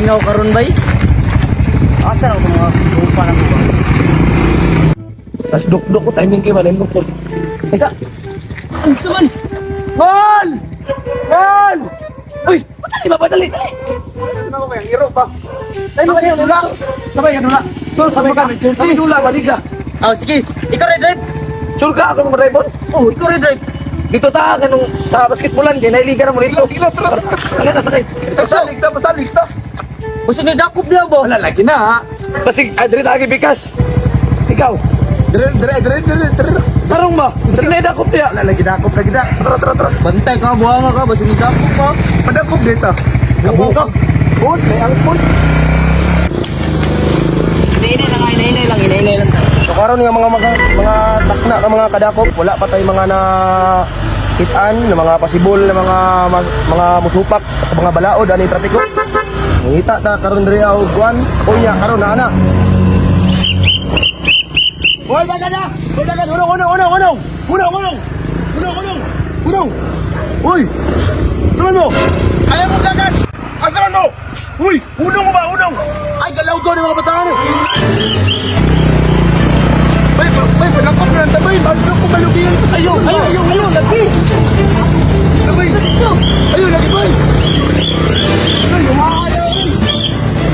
Lingaw karon bay. Asa na ko mga upa na ko ba? Tas duk-duk ko timing kay man duk-duk. Teka. Suman. Gol! Gol! Uy, padali ba padali? Dali. Ano ba yan? Iro ba? Tayo ba kayo dula? Sabay ka dula. Sul, sabay ka. Sabay dula, balik ka. Oh, sige. Ikaw red drive. Sul ka ako ng drive. Oh, ikaw red drive. Dito ta kanung sa basketballan kay nailiga na mo dito. Kilo, tara. Ano na sakay? Pasalig ta. Basta ni dakop niya ba? Wala lagi na ha. Basig adre lagi bikas. Ikaw, Dire. tarong ba? Basig na dakop niya. Wala lagi dakop lagi na. Tara. Bantay ka, buhanga ka. Basta ni dakop ka. Padakop dito. Kabuo ka. Good, may angkol. Inainay lang. So karon nga mga takna ka mga kadakop, wala pa tay mga na hitan, na mga pasibol, na mga musupak sa mga balaod ani trapiko. Ngita ta karon diri og kuan, unya karon na ana. Hoy dagan. Unong. Uy. Tuman mo. Ayaw mo dagan. Asa mo? Uy, unong mo ba? Ay galaw ko ni mga bataan. Bay, panakop na ang tabay. Bago ko malubihan. Ayo, lagi. Tabay. Ayun, lagi bay. Ay, ayaw.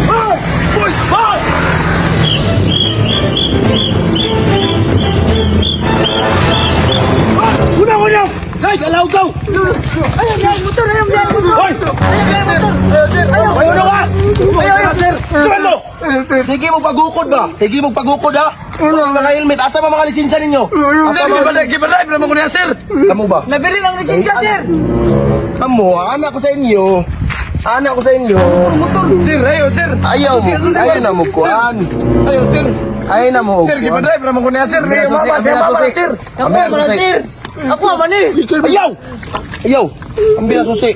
Bay! Uy! Bay! Unang! Ay, galaw ko! Ayaw, motor. Hoy! Ayaw na ka! Ayaw, sir! Suman mo! Sige mo pagukod ha! Ano mga helmet? Asa ba mga lisensya ninyo? Asa ba? Gibadrive naman ko niya, sir. Kamu ba? Nabili lang lisensya, sir. Kamu, anak ko sa inyo. Motor. Sir, ayo, sir. Ayaw na mo kuan. Ayo, sir. Ayaw na mo Sir, kuan. gibadrive naman ko niya, sir. May Ambila mama, susi, siya mama, ambila sir. Ako Ambila man, susi. sir. Ako man eh. Ayaw! Ambila susi.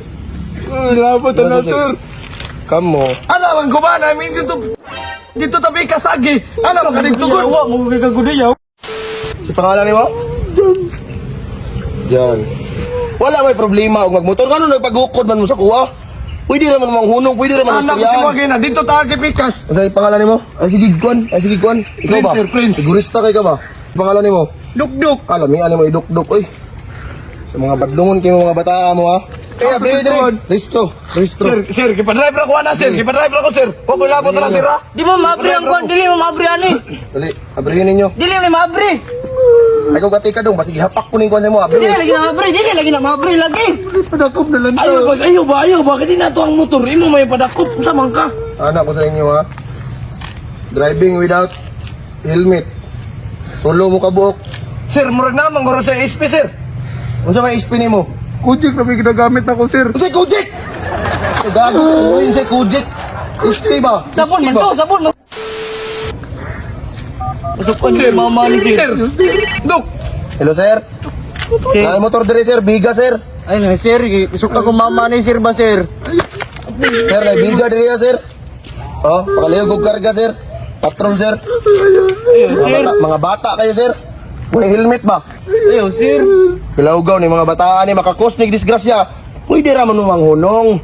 Dapat Ambila susi. Kamu. Alam ko ba namin dito tabi kasagi. Alam ka dito ko. Yawa, magagag ko na yaw. Si pangalan ni mo? Jan. Wala may problema kung magmotor. Kano nagpagukod man mo sa kuha? Pwede naman manghunong, pwede naman Anak ko si istoryahan. Magina, dito tayo pikas. Ano yung pangalan ni mo? Ay sige kuan. Ikaw Prince, ba? sir, Prince. Sigurista kay ka ba? Pangalan ni mo? Duk-duk. Alam mo iduk-duk oy. Sa mga badlungon kayo mga bata mo ha. Kaya Restro. Sir, kipadrive na ko na, sir. Kipadrive na ko, sir. Huwag ko labot na, sir, ha? Di mo mabri ang kwan. Dili mo mabri ani. Dali, abrihin ninyo. Dili mo mabri. Ay kung katika dong, basig hapak ko ning kuan mo Dili abri. lagi na mabri lagi. Padakop na lang. Ayaw ba? Kaya na ito ang motor. Imo may padakop. Samang ka. Anak ko sa inyo ha. Driving without helmet. Tulo mo kabuok. Sir, murag naman guro sa SP, sir. Unsa may SP nimo? Kujik na may ginagamit ako, sir. Unsay kujik? Gago, unsay kujik? SP ba? Sabon man to, sabon. Usok ko ni mama ni sir. Duk. Hello sir. Sir. Ay motor dire sir, biga sir. Ay na sir, usok ko mama ni sir ba sir? Sir, na biga dire ya sir. Oh, pakalayo og karga sir. Patrol sir. Mga bata kayo sir. May helmet ba? Ayo sir. Pilawgaw ni mga bataan ni makakosnig disgrasya. Pwede ra man manghunong.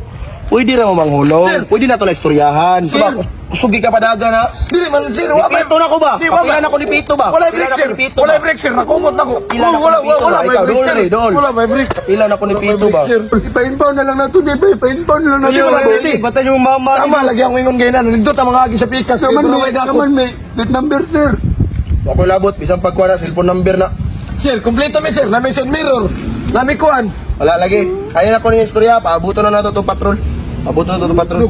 Sir. Pwede na to na istoryahan. Sir. Diba? Sugi ka padagan ha. Dili man, sir. Pito na ko ba? Di, wala. Papilan ako ni Pito ba? Wala Papilan break, ako sir. ni Pito Wala ba? break, sir. Nakumot na ko. Papilan ako ni Pito ba? Ikaw, doon. Wala may break. Ilan ako ni Pito ba? Ipa-inbound na lang nato, di ba? Ipa-inbound na lang nato. Wala pwede. Bata yung mama. Tama, lagi ang ingon ganyan. Nandito ta mga agi sa pikas. Naman may plate number, sir. Ako labot, bisang pagkuha na, cellphone number na. Sir, kompleto mi, sir. Nami side mirror. Nami kuan. Wala lagi. Kaya na ko ng istorya, paabuto na nato itong patrol. Paabuto na ito itong patrol.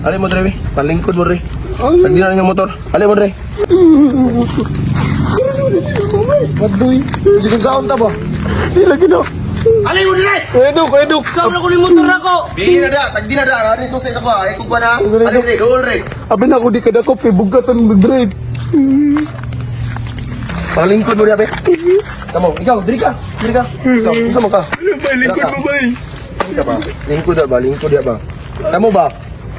Ali mo, Dre, palingkod mo, Dre. Sagdi na yung motor. Ali mo, Dre. Madoy. Sige saon ta ba? Di lagi na. Ali mo, Dre! Eduk. Kamu ko ni motor ako. Bigyan na da, sagdi na da. Rani susi sa kuha. Ay, kugwa na. Ali, Dre, dool, Dre. Abi na ako di kadakop, eh, bugatan mag-drive. Palingkod mo, Dre. Kamu, ikaw, Dre ka. Ikaw, isa mo ka. May likod mo ba eh? Hindi ka ba? Lingkod ba? Lingkod ba? Kamu ba?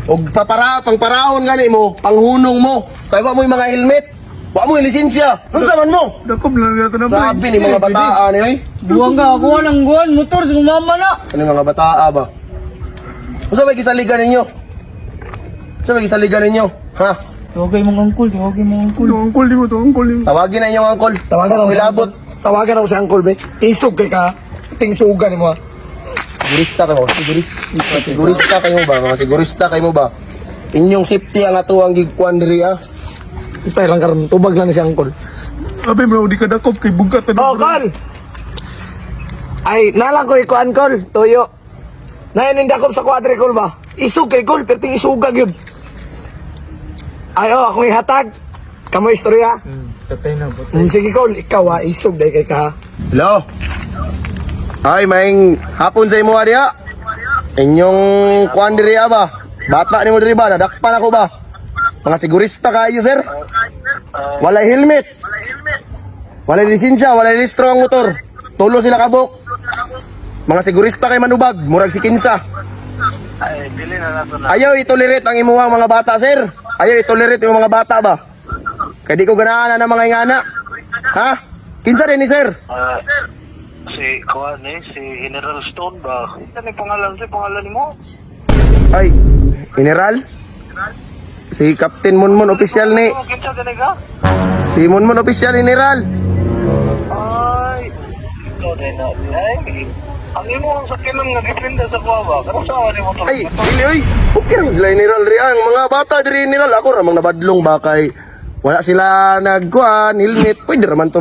O pangparahon gani mo, panghunong mo. Kaya mo yung mga helmet. Wa mo yung lisensya. Ano saman mo? Dakop na lang ito na ba? Grabe ni mga bataan eh. Buwang ka ako ng guwan motor sa mama na. Ano yung mga bataa ba? Ano sa may kisaligan ninyo? Sa magisaligan ninyo, ha? Tawagay mong angkol, tawagay mong angkol. Ito, angkol di mo to, angkol di mo. Tawagin na inyong angkol. Tawagan ako sa Ilabot. Tawagan ako sa angkol, be. Isog kay ka. Tingsugan mo. Sigurista kayo, sigurista kayo ba? Mga sigurista kayo ba? Inyong safety ang ato ang gigkuan diri ah. Itay lang karon, tubag lang ni si angkol. Abi mo di ka dakop kay bugatan. Oh, kol! Ay, nalang ko ikuan, kol. Tuyo. Nainindakop sa quadricol ba? Isog kay kol, perting isugag yun. Ay, oh, akong ihatag. Kamu istorya. Tatay na, but Sige, kol, ikaw isog dahil kay ka. Hello? Ay, maing hapon sa imo diha. Inyong kuan diri ba? Bata nimo diri ba? Nadakpan ako ba? Mga sigurista kayo, sir. Walay helmet. Walay lisensya, walay listro ang motor. Tulo sila kabok. Mga sigurista kay manubag, murag si Kinsa. Ayaw itolerate ang imuhang mga bata, sir. Ayaw itolerate yung mga bata ba? Kaya di ko ganahan ng mga ingana. Ha? Kinsa din ni sir? Si Kuan si General Stone ba? Ano yung pangalan mo? Ay, General? Si Captain Munmun official ni. Kinsa ganun ka? Si Munmun official General. Ay, ikaw din na. Ay, ang imo ang sakyan ng nagipinda sa kuwa. Kano sa ni mo to? Ay, dili oy. Okay ra sila General ri ang mga bata diri General. Ako ra mang nabadlong ba kay wala sila nagkuan helmet. Pwede raman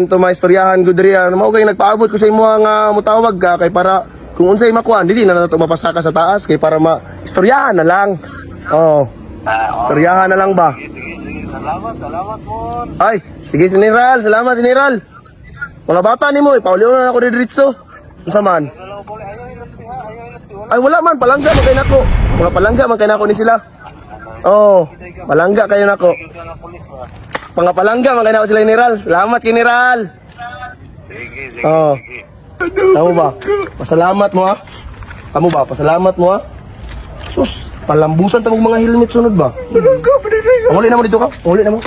to maistoryahan gud diri. Mao kay nagpaabot ko sa imo nga mutawag ka kay para kung unsay makuan dili na nato mapasaka sa taas kay para maistoryahan na lang. Oh. Istoryahan na lang ba? Sige. Salamat mo. Ay, sige General, salamat General. Mga bata nimo ipaulion na ako diretso. Unsa man? Dalaw pole ayaw ilati. Ay wala man palangga man kay nako. Mga palangga man kay nako ni sila. Oh, palangga kayo nako. Mga palangga man kay nako sila General. Salamat General. Sige. Oh. Kamu ba? Pasalamat mo ha. Kamu ba? Pasalamat mo ha. Sus, palambusan ta mga helmet sunod ba? Uli na mo dito ka. Uli na mo.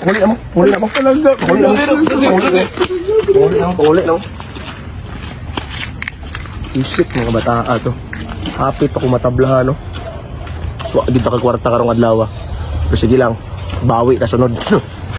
Isip mga bata to. Hapit ako matablahan no. Wa di ta ka kwarta karong adlaw. Pero sige lang. Bawi na sunod.